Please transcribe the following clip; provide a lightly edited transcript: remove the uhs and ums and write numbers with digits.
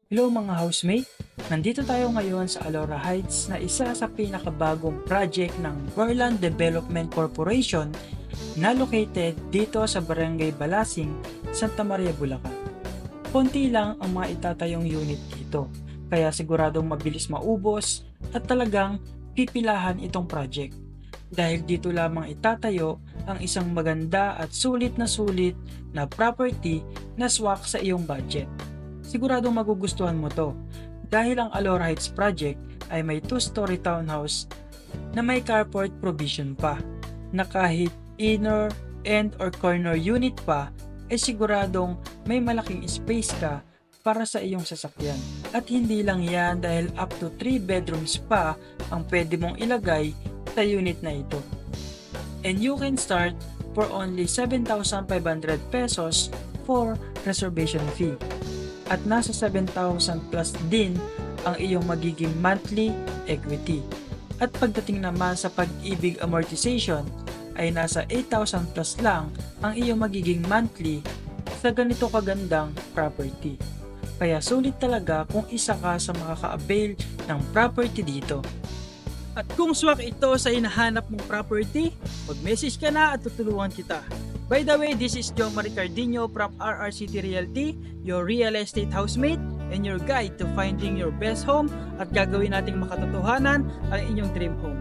Hello mga housemate! Nandito tayo ngayon sa Alora Heights na isa sa pinakabagong project ng Borland Development Corporation na located dito sa Barangay Balasing, Santa Maria, Bulacan. Konti lang ang mga itatayong unit dito, kaya siguradong mabilis maubos at talagang pipilahan itong project. Dahil dito lamang itatayo ang isang maganda at sulit na property na swak sa iyong budget. Siguradong magugustuhan mo to dahil ang Alora Heights project ay may 2-story townhouse na may carport provision pa na kahit inner, end or corner unit pa ay siguradong may malaking space ka para sa iyong sasakyan. At hindi lang yan dahil up to 3 bedrooms pa ang pwede mong ilagay sa unit na ito. And you can start for only 7,500 pesos for reservation fee. At nasa 7,000 plus din ang iyong magiging monthly equity. At pagdating naman sa pag-ibig amortization ay nasa 8,000 plus lang ang iyong magiging monthly sa ganito kagandang property. Kaya sulit talaga kung isa ka sa makaka-avail ng property dito. At kung swak ito sa hinahanap mong property, mag-message ka na at tutulungan kita. By the way, this is Jomar Cardino from RRCT Realty, your real estate housemate and your guide to finding your best home at gagawin nating makatotohanan ang inyong dream home.